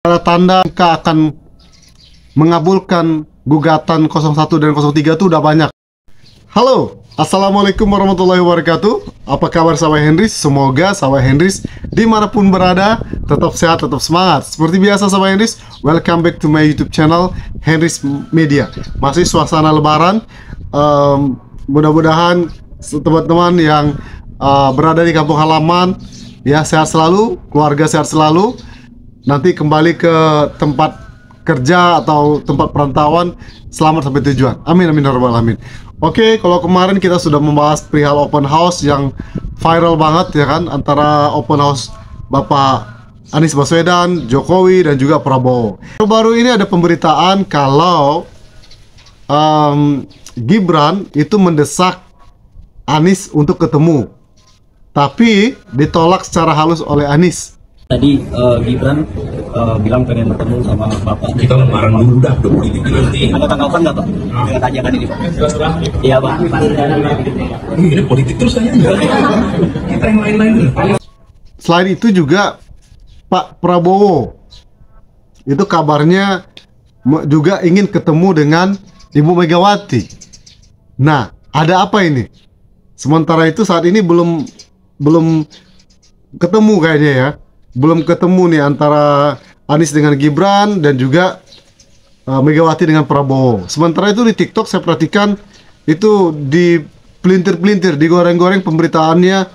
Tanda MK akan mengabulkan gugatan 01 dan 03 itu udah banyak. Halo, assalamualaikum warahmatullahi wabarakatuh. Apa kabar sahabat Henrys? Semoga sahabat Henrys dimanapun berada tetap sehat, tetap semangat. Seperti biasa sahabat Henrys, welcome back to my YouTube channel Henrys Media. Masih suasana Lebaran. Mudah-mudahan teman-teman yang berada di kampung halaman ya sehat selalu, keluarga sehat selalu. Nanti kembali ke tempat kerja atau tempat perantauan selamat sampai tujuan. Amin amin ya rabbal alamin. Oke, kalau kemarin kita sudah membahas perihal open house yang viral banget ya kan, antara open house Bapak Anies Baswedan, Jokowi dan juga Prabowo. Baru ini ada pemberitaan kalau Gibran itu mendesak Anies untuk ketemu, tapi ditolak secara halus oleh Anies. Tadi Gibran bilang pengen bertemu sama Bapak. Kita lebaran dulu dah, udah politik nanti. Ada tanggapan nggak Pak? Dengan ajakan ini Pak? Iya Pak. Ini politik terus aja. Kita yang lain-lain dulu. Selain itu juga Pak Prabowo itu kabarnya juga ingin ketemu dengan Ibu Megawati. Nah, ada apa ini? Sementara itu saat ini belum ketemu kayaknya ya. Belum ketemu nih antara Anies dengan Gibran dan juga Megawati dengan Prabowo. Sementara itu di TikTok saya perhatikan itu di pelintir-pelintir, digoreng-goreng pemberitaannya.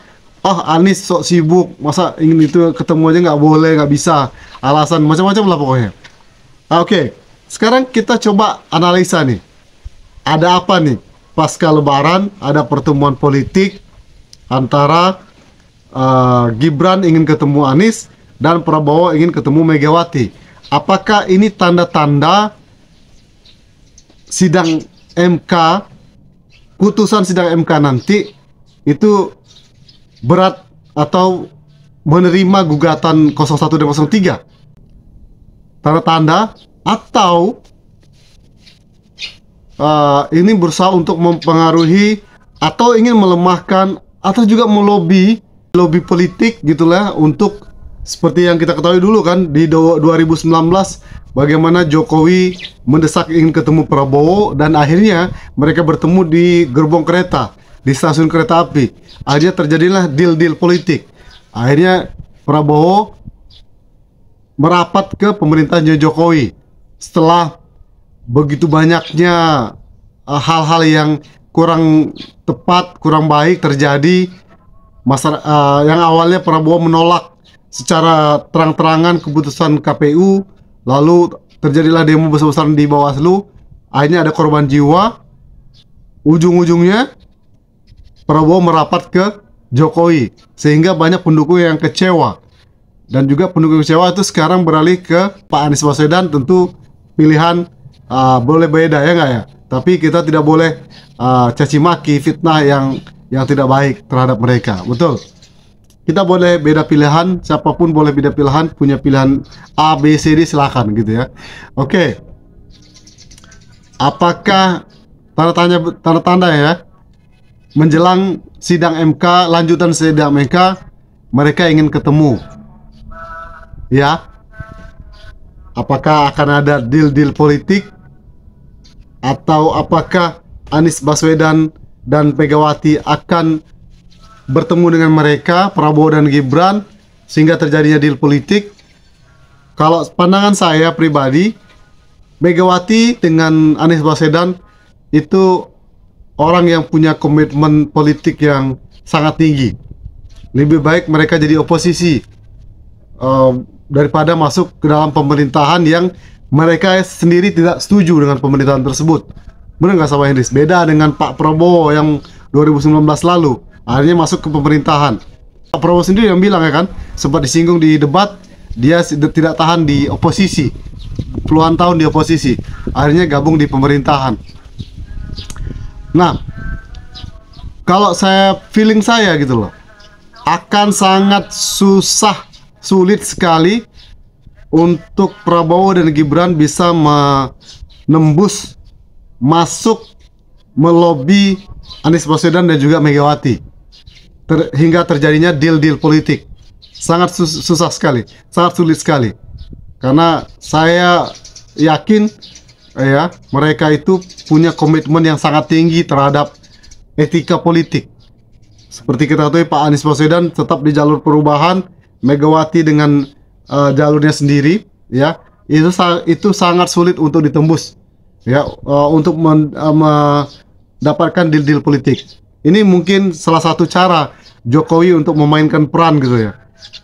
Anies sok sibuk, masa ingin itu ketemu aja nggak boleh, nggak bisa, alasan macam-macam lah pokoknya. Oke, sekarang kita coba analisa nih. Ada apa nih? Pasca Lebaran ada pertemuan politik antara Gibran ingin ketemu Anies dan Prabowo ingin ketemu Megawati. Apakah ini tanda-tanda sidang MK, putusan sidang MK nanti itu berat atau menerima gugatan 01 dan 03? Tanda-tanda atau ini berusaha untuk mempengaruhi atau ingin melemahkan atau juga melobi politik gitulah, untuk seperti yang kita ketahui dulu kan di 2019 bagaimana Jokowi mendesak ingin ketemu Prabowo dan akhirnya mereka bertemu di gerbong kereta di stasiun kereta api. Akhirnya terjadilah deal politik. Akhirnya Prabowo merapat ke pemerintahan Jokowi setelah begitu banyaknya hal-hal yang kurang tepat, kurang baik terjadi. Yang awalnya Prabowo menolak secara terang-terangan keputusan KPU, lalu terjadilah demo besar-besaran di Bawaslu, akhirnya ada korban jiwa. Ujung-ujungnya Prabowo merapat ke Jokowi sehingga banyak pendukung yang kecewa, dan juga pendukung kecewa itu sekarang beralih ke Pak Anies Baswedan. Tentu pilihan boleh beda ya nggak ya, tapi kita tidak boleh caci maki, fitnah yang tidak baik terhadap mereka. Betul, kita boleh beda pilihan, siapapun boleh beda pilihan, punya pilihan A, B, C, D, silakan gitu ya. Oke, apakah tanda-tanda ya menjelang sidang MK, lanjutan sidang MK, mereka ingin ketemu ya? Apakah akan ada deal politik, atau apakah Anies Baswedan dan Megawati akan bertemu dengan mereka, Prabowo dan Gibran, sehingga terjadinya deal politik? Kalau pandangan saya pribadi, Megawati dengan Anies Baswedan itu orang yang punya komitmen politik yang sangat tinggi. Lebih baik mereka jadi oposisi daripada masuk ke dalam pemerintahan yang mereka sendiri tidak setuju dengan pemerintahan tersebut. Benar nggak sahabat Henrys? Beda dengan Pak Prabowo yang 2019 lalu akhirnya masuk ke pemerintahan. Pak Prabowo sendiri yang bilang ya kan, sempat disinggung di debat, dia tidak tahan di oposisi, puluhan tahun di oposisi, akhirnya gabung di pemerintahan. Nah, kalau feeling saya gitu loh, akan sangat sulit sekali untuk Prabowo dan Gibran bisa menembus masuk melobi Anies Baswedan dan juga Megawati hingga terjadinya deal politik. Sangat susah sekali, sangat sulit sekali. Karena saya yakin ya mereka itu punya komitmen yang sangat tinggi terhadap etika politik. Seperti kita tahu Pak Anies Baswedan tetap di jalur perubahan, Megawati dengan jalurnya sendiri, ya itu sangat sulit untuk ditembus, ya untuk mendapatkan deal-deal politik. Ini mungkin salah satu cara Jokowi untuk memainkan peran gitu ya.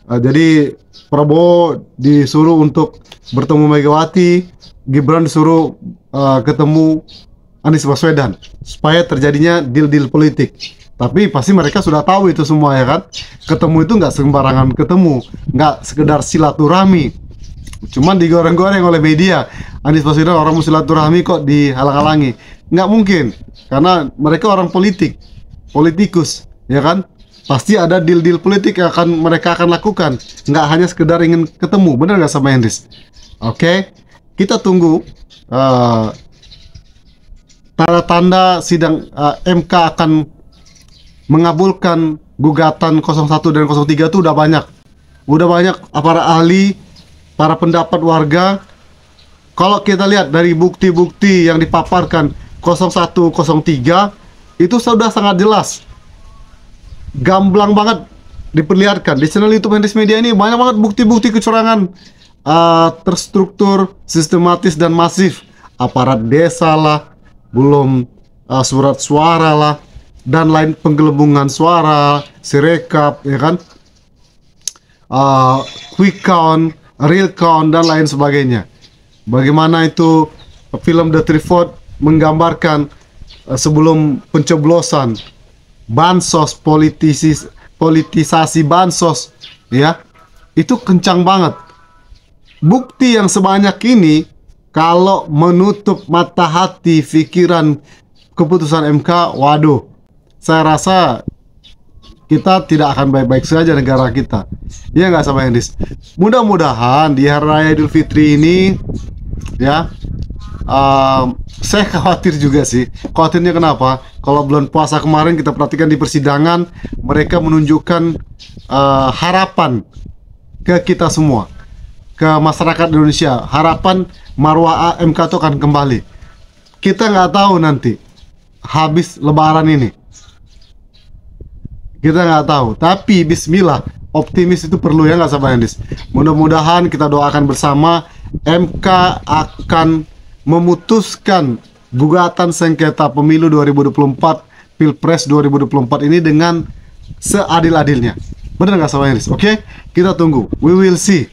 Jadi Prabowo disuruh untuk bertemu Megawati, Gibran disuruh ketemu Anies Baswedan supaya terjadinya deal-deal politik. Tapi pasti mereka sudah tahu itu semua ya kan. Ketemu itu nggak sembarangan ketemu, nggak sekedar silaturahmi. Cuman digoreng-goreng oleh media. Anies Baswedan orang mau silaturahmi kok dihalang-halangi. Nggak mungkin, karena mereka orang politik, politikus, ya kan. Pasti ada deal-deal politik yang mereka akan lakukan. Nggak hanya sekedar ingin ketemu. Benar nggak sama Hendris? Oke, kita tunggu. Tanda-tanda sidang MK akan mengabulkan gugatan 01 dan 03 itu udah banyak. Udah banyak para ahli, para pendapat warga. Kalau kita lihat dari bukti-bukti yang dipaparkan 01, 03 itu sudah sangat jelas. Gamblang banget diperlihatkan. Di channel YouTube Hendris Media ini banyak banget bukti-bukti kecurangan terstruktur, sistematis dan masif. Aparat desa lah, belum surat suara lah, dan lain penggelembungan suara, sirekap, ya kan, quick count, real count dan lain sebagainya. Bagaimana itu film The Triford menggambarkan sebelum pencoblosan, bansos, politisasi bansos, ya, itu kencang banget. Bukti yang sebanyak ini kalau menutup mata hati, pikiran keputusan MK, waduh, saya rasa kita tidak akan baik-baik saja negara kita. Ya nggak sama Hendris? Mudah-mudahan di Hari Raya Idul Fitri ini, ya, saya khawatir juga sih. Khawatirnya kenapa? Kalau bulan puasa kemarin kita perhatikan di persidangan, mereka menunjukkan harapan ke kita semua, ke masyarakat Indonesia. Harapan marwah MK itu akan kembali. Kita nggak tahu nanti habis Lebaran ini. Kita nggak tahu, tapi bismillah, optimis itu perlu ya nggak sabar Hendris. Mudah-mudahan kita doakan bersama MK akan memutuskan gugatan sengketa pemilu 2024, Pilpres 2024 ini dengan seadil-adilnya. Benar nggak sabar Hendris? Oke, kita tunggu. We will see.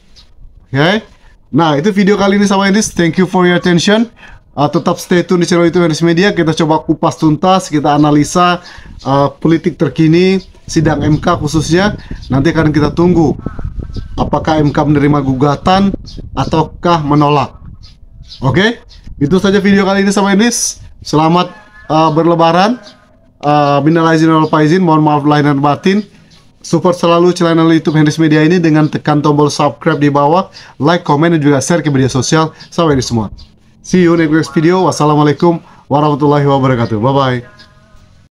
Oke. Nah, itu video kali ini sama Hendris. Thank you for your attention. Tetap stay tune di channel YouTube Hendris Media. Kita coba kupas tuntas, kita analisa politik terkini, sidang MK khususnya. Nanti akan kita tunggu apakah MK menerima gugatan ataukah menolak. Oke, itu saja video kali ini sama Hendris. Selamat berlebaran. Minal aizin wal faizin, mohon maaf lahir dan batin. Support selalu channel YouTube Hendris Media ini dengan tekan tombol subscribe di bawah, like, komen, dan juga share ke media sosial. Sampai di semua. See you next video. Wassalamualaikum warahmatullahi wabarakatuh. Bye bye.